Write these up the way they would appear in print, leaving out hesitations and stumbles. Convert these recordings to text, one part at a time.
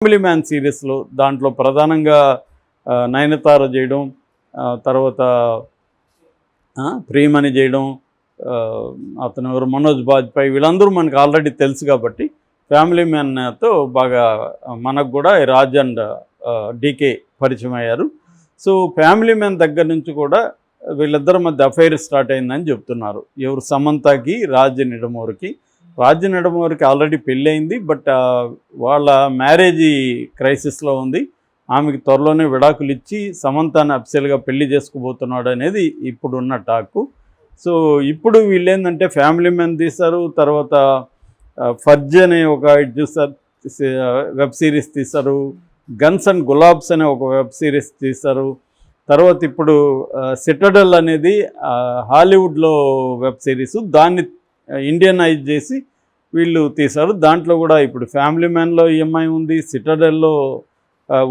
Family man సిరీస్లో దాంట్లో ప్రధానంగా నయనతార చేయడం, తర్వాత ప్రియమణి చేయడం, అతను ఎవరు మనోజ్ బాజ్పేయి, వీళ్ళందరూ మనకు ఆల్రెడీ తెలుసు కాబట్టి ఫ్యామిలీ మ్యాన్తో బాగా మనకు కూడా రాజ్ అండ్ డీకే పరిచయం అయ్యారు. సో ఫ్యామిలీ మ్యాన్ దగ్గర నుంచి కూడా వీళ్ళిద్దరి మధ్య అఫైర్ స్టార్ట్ అయిందని చెప్తున్నారు. ఎవరు, సమంతకి రాజ్ నిడమూరికి. రాజ్ నిడమూరికి ఆల్రెడీ పెళ్ళయింది, బట్ వాళ్ళ మ్యారేజీ క్రైసిస్లో ఉంది. ఆమెకి త్వరలోనే విడాకులు ఇచ్చి సమంతాన్ని అఫీషియల్గా పెళ్లి చేసుకోబోతున్నాడు అనేది ఇప్పుడున్న టాకు. సో ఇప్పుడు వీళ్ళు ఏంటంటే ఫ్యామిలీ మ్యాన్ తీశారు, తర్వాత ఫర్జ్ అనే ఒక వెబ్ సిరీస్ తీశారు, గన్స్ అండ్ గులాబ్స్ అనే ఒక వెబ్ సిరీస్ తీశారు, తర్వాత ఇప్పుడు సిటడల్ అనేది హాలీవుడ్లో వెబ్ సిరీస్, దాన్ని ఇండియనైజ్ చేసి వీళ్ళు తీశారు. దాంట్లో కూడా ఇప్పుడు ఫ్యామిలీ మ్యాన్లో ఈఎంఐ ఉంది, సిటడల్లో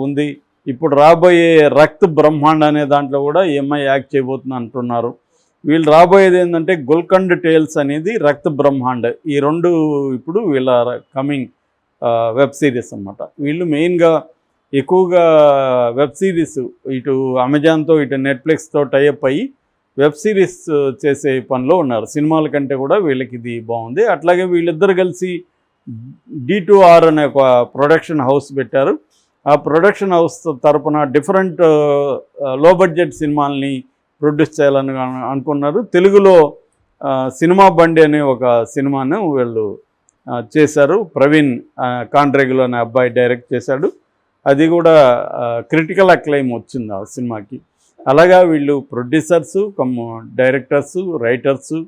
ఉంది, ఇప్పుడు రాబోయే రక్త్ బ్రహ్మాండ్ అనే దాంట్లో కూడా ఈఎంఐ యాక్ట్ చేయబోతుంది అంటున్నారు. వీళ్ళు రాబోయేది ఏంటంటే గుల్కండ్ టేల్స్ అనేది రక్త్ బ్రహ్మాండ్, ఈ రెండు ఇప్పుడు వీళ్ళ కమింగ్ వెబ్ సిరీస్ అన్నమాట. వీళ్ళు మెయిన్గా ఎక్కువగా వెబ్ సిరీస్ ఇటు అమెజాన్తో ఇటు నెట్ఫ్లిక్స్తో టైఅప్ అయ్యి వెబ్ సిరీస్ చేసే పనిలో ఉన్నారు. సినిమాల కంటే కూడా వీళ్ళకి ఇది బాగుంది. అట్లాగే వీళ్ళిద్దరు కలిసి D2R అనే ఒక ప్రొడక్షన్ హౌస్ పెట్టారు. ఆ ప్రొడక్షన్ హౌస్ తరపున డిఫరెంట్ లో బడ్జెట్ సినిమాల్ని ప్రొడ్యూస్ చేయాలని అనుకున్నారు. తెలుగులో సినిమా బండి అనే ఒక సినిమాను వీళ్ళు చేశారు. ప్రవీణ్ కాండ్రేగులు అనే అబ్బాయి డైరెక్ట్ చేశాడు. అది కూడా క్రిటికల్ అక్లైమ్ వచ్చింది ఆ సినిమాకి. అలాగా వీళ్ళు ప్రొడ్యూసర్సు, డైరెక్టర్సు, రైటర్సు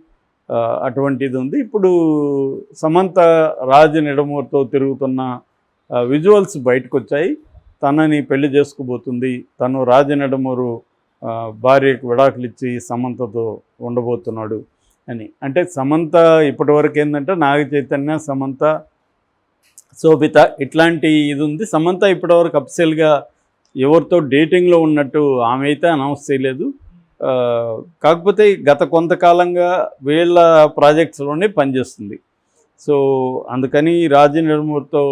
అటువంటిది ఉంది. ఇప్పుడు సమంత రాజ్ నిడమూరితో తిరుగుతున్న విజువల్స్ బయటకు వచ్చాయి. తనని పెళ్లి చేసుకోబోతుంది, తను రాజ్ నిడమూరు భార్యకు విడాకులు ఇచ్చి సమంతతో ఉండబోతున్నాడు అని. అంటే సమంత ఇప్పటివరకు ఏంటంటే నాగ చైతన్య, సమంత, శోభిత ఇట్లాంటి ఇది ఉంది. సమంత ఇప్పటివరకు అఫీషియల్గా ఎవరితో డేటింగ్లో ఉన్నట్టు ఆమె అయితే అనౌన్స్ చేయలేదు. కాకపోతే గత కొంతకాలంగా వీళ్ళ ప్రాజెక్ట్స్లోనే పనిచేస్తుంది. సో అందుకని రాజ్ నిడమూరితో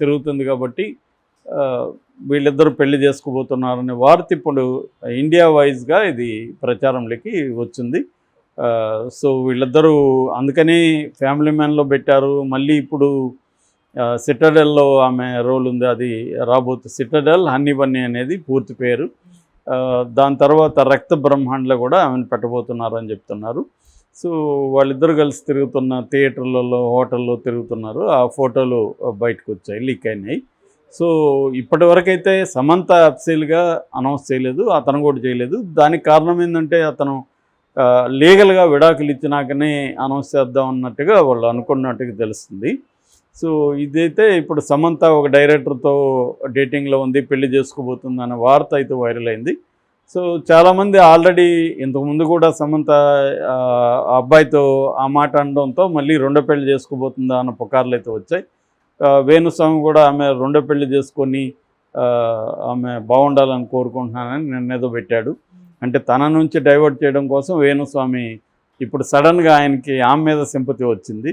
తిరుగుతుంది కాబట్టి వీళ్ళిద్దరూ పెళ్లి చేసుకోబోతున్నారనే వార్త ఇప్పుడు ఇండియా వైజ్గా ఇది ప్రచారంలోకి వచ్చింది. సో వీళ్ళిద్దరూ అందుకని ఫ్యామిలీ మ్యాన్లో పెట్టారు. మళ్ళీ ఇప్పుడు సిటడల్లో ఆమె రోల్ ఉంది, అది రాబోతుంది. సిటడల్ హనీ బన్నీ అనేది పూర్తి పేరు. దాని తర్వాత రక్త బ్రహ్మాండ్లో కూడా ఆమెను పెట్టబోతున్నారని చెప్తున్నారు. సో వాళ్ళిద్దరు కలిసి తిరుగుతున్న థియేటర్లలో, హోటల్లో తిరుగుతున్నారు. ఆ ఫోటోలు బయటకు వచ్చాయి, లీక్ అయినాయి. సో ఇప్పటి వరకైతే సమంత అఫీషియల్గా అనౌన్స్ చేయలేదు, అతను కూడా చేయలేదు. దానికి కారణం ఏంటంటే అతను లీగల్గా విడాకులు ఇచ్చినాకనే అనౌన్స్ చేద్దాం అన్నట్టుగా వాళ్ళు అనుకున్నట్టుగా తెలుస్తుంది. సో ఇదైతే ఇప్పుడు సమంత ఒక డైరెక్టర్తో డేటింగ్లో ఉంది, పెళ్లి చేసుకోబోతుంది అనే వార్త అయితే వైరల్ అయింది. సో చాలామంది ఆల్రెడీ ఇంతకుముందు కూడా సమంత అబ్బాయితో ఆ మాట అనడంతో మళ్ళీ రెండో పెళ్లి చేసుకోబోతుందా అన్న పుకార్లు అయితే వచ్చాయి. వేణుస్వామి కూడా ఆమె రెండో పెళ్లి చేసుకొని ఆమె బాగుండాలని కోరుకుంటున్నానని నిన్నేదో పెట్టాడు. అంటే తన నుంచి డైవర్ట్ చేయడం కోసం వేణుస్వామి ఇప్పుడు సడన్గా ఆయనకి ఆమె మీద సింపతి వచ్చింది,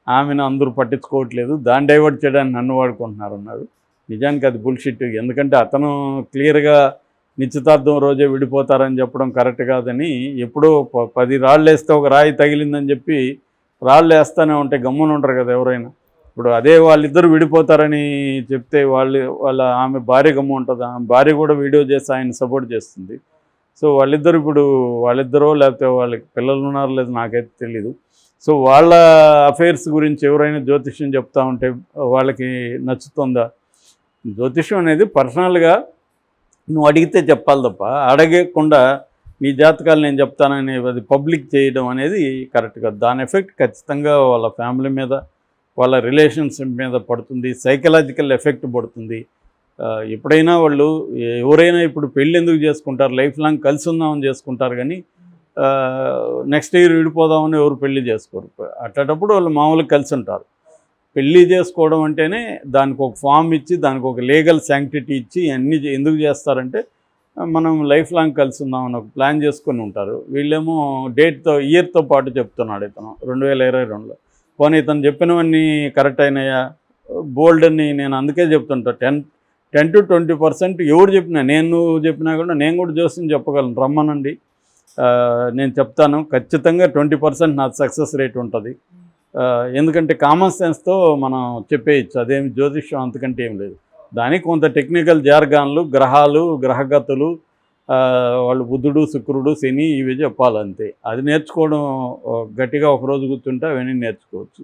ఆమెను అందరూ పట్టించుకోవట్లేదు, దాన్ని డైవర్ట్ చేయడానికి నన్ను వాడుకుంటున్నారు అన్నారు. నిజానికి అది బుల్షిట్. ఎందుకంటే అతను క్లియర్గా నిశ్చితార్థం రోజే విడిపోతారని చెప్పడం కరెక్ట్ కాదని, ఎప్పుడో 10 రాళ్ళు వేస్తే ఒక రాయి తగిలిందని చెప్పి రాళ్ళు వేస్తూనే ఉంటే గమ్మున ఉంటారు కదా ఎవరైనా. ఇప్పుడు అదే వాళ్ళిద్దరు విడిపోతారని చెప్తే ఆమె భార్య గమ్ము ఉంటుంది. ఆమె భార్య కూడా వీడియో చేసి ఆయన సపోర్ట్ చేస్తుంది. సో వాళ్ళిద్దరో లేకపోతే వాళ్ళకి పిల్లలు ఉన్నారో లేదో నాకైతే తెలీదు. సో వాళ్ళ అఫైర్స్ గురించి ఎవరైనా జ్యోతిష్యం చెప్తా ఉంటే వాళ్ళకి నచ్చుతుందా? జ్యోతిష్యం అనేది పర్సనల్గా నువ్వు అడిగితే చెప్పాలి తప్ప, అడగకుండా నీ జాతకాలు నేను చెప్తానని అది పబ్లిక్ చేయడం అనేది కరెక్ట్ కాదు. దాని ఎఫెక్ట్ ఖచ్చితంగా వాళ్ళ ఫ్యామిలీ మీద, వాళ్ళ రిలేషన్షిప్ మీద పడుతుంది, సైకలాజికల్ ఎఫెక్ట్ పడుతుంది. ఎప్పుడైనా వాళ్ళు ఎవరైనా ఇప్పుడు పెళ్ళి ఎందుకు చేసుకుంటారు, లైఫ్ లాంగ్ కలిసి ఉందామని చేసుకుంటారు, కానీ నెక్స్ట్ ఇయర్ విడిపోదామని ఎవరు పెళ్లి చేసుకోరు. అట్లాంటప్పుడు వాళ్ళు మామూలుగా కలిసి ఉంటారు. పెళ్ళి చేసుకోవడం అంటేనే దానికి ఒక ఫామ్ ఇచ్చి, దానికి ఒక లీగల్ శాంక్టిటీ ఇచ్చి అన్నీ ఎందుకు చేస్తారంటే మనం లైఫ్ లాంగ్ కలిసి ఉందామని ఒక ప్లాన్ చేసుకొని ఉంటారు. వీళ్ళేమో ఇయర్తో పాటు చెప్తున్నాడు ఇతను 2022లో. పోనీ ఇతను చెప్పినవన్నీ కరెక్ట్ అయినాయా? బోల్డ్ అని నేను అందుకే చెప్తుంటా. 10 to 20% ఎవరు చెప్పినా, నేను చెప్పినా కూడా నేను కూడా జోస్యం చెప్పగలను, రమ్మనండి, నేను చెప్తాను. ఖచ్చితంగా 20% నాది సక్సెస్ రేట్ ఉంటుంది. ఎందుకంటే కామన్ సెన్స్తో మనం చెప్పేయచ్చు, అదేమి జ్యోతిష్యం అంతకంటే ఏం లేదు. దానికి కొంత టెక్నికల్ జార్గాన్లు, గ్రహాలు, గ్రహగతులు, వాళ్ళు బుధుడు, శుక్రుడు, శని ఇవి చెప్పాలంతే. అది నేర్చుకోవడం గట్టిగా ఒకరోజు కూర్చుంటే అవన్నీ నేర్చుకోవచ్చు.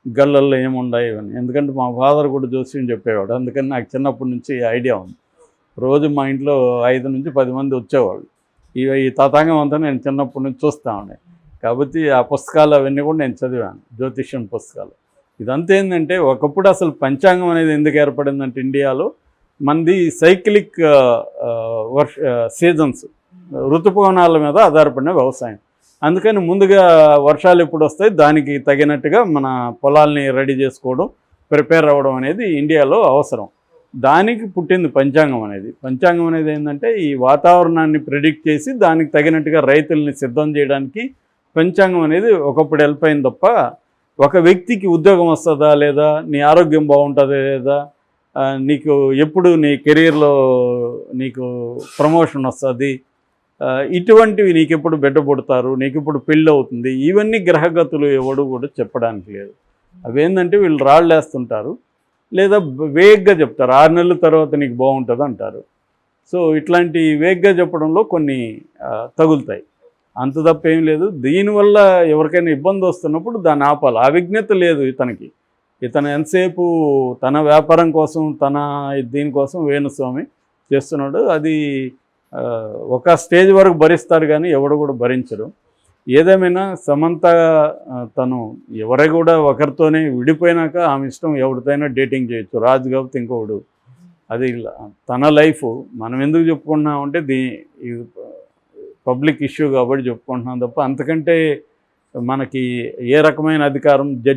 గళ్ళల్లో ఏముండవు ఇవన్నీ. ఎందుకంటే మా ఫాదర్ కూడా జ్యోతిష్యం చెప్పేవాడు, అందుకని నాకు చిన్నప్పటి నుంచి ఐడియా ఉంది. రోజు మా ఇంట్లో 5 నుంచి 10 మంది వచ్చేవాళ్ళు. ఈ తతాంగం అంతా నేను చిన్నప్పటి నుంచి చూస్తూ ఉండే. కాబట్టి ఆ పుస్తకాలు అవన్నీ కూడా నేను చదివాను, జ్యోతిష్యం పుస్తకాలు. ఇదంతా ఏంటంటే, ఒకప్పుడు అసలు పంచాంగం అనేది ఎందుకు ఏర్పడిందంటే ఇండియాలో మనది సైక్లిక్ సీజన్స్, ఋతుపవనాల మీద ఆధారపడిన వ్యవసాయం. అందుకని ముందుగా వర్షాలు ఎప్పుడు వస్తాయి దానికి తగినట్టుగా మన పొలాల్ని రెడీ చేసుకోవడం, ప్రిపేర్ అవ్వడం అనేది ఇండియాలో అవసరం. దానికి పుట్టింది పంచాంగం అనేది. పంచాంగం అనేది ఏంటంటే ఈ వాతావరణాన్ని ప్రిడిక్ట్ చేసి దానికి తగినట్టుగా రైతుల్ని సిద్ధం చేయడానికి పంచాంగం అనేది ఒకప్పుడు హెల్ప్ అయింది తప్ప, ఒక వ్యక్తికి ఉద్యోగం వస్తుందా లేదా, నీ ఆరోగ్యం బాగుంటుందా లేదా, నీకు ఎప్పుడు నీ కెరీర్లో నీకు ప్రమోషన్ వస్తుంది, ఇటువంటివి, నీకు ఎప్పుడు బిడ్డ పుడతారు, నీకు ఇప్పుడు పెళ్ళి అవుతుంది, ఇవన్నీ గ్రహగతులు ఎవడు కూడా చెప్పడానికి లేదు. అవేంటంటే వీళ్ళు రాళ్ళు వేస్తుంటారు, లేదా వేగ్గా చెప్తారు, 6 నెలల తర్వాత నీకు బాగుంటుంది అంటారు. సో ఇట్లాంటి వేగ్గా చెప్పడంలో కొన్ని తగులుతాయి, అంత తప్ప ఏం లేదు. దీనివల్ల ఎవరికైనా ఇబ్బంది వస్తున్నప్పుడు దాన్ని ఆపాలి. ఆ విజ్ఞత లేదు ఇతనికి. ఇతను ఎంతసేపు తన వ్యాపారం కోసం, తన దీనికోసం వేణుస్వామి చేస్తున్నాడు. అది ఒక స్టేజ్ వరకు భరిస్తారు కానీ ఎవడు కూడా భరించరు. ఏదేమైనా సమంత తను ఎవరు కూడా ఒకరితోనే విడిపోయినాక ఆమె ఇష్టం, ఎవరితోనైనా డేటింగ్ చేయొచ్చు, రాజు కాబట్టి ఇంకొకడు. అది తన లైఫ్, మనం ఎందుకు చెప్పుకుంటున్నామంటే పబ్లిక్ ఇష్యూ కాబట్టి చెప్పుకుంటున్నాం తప్ప, అంతకంటే మనకి ఏ రకమైన అధికారం జడ్జి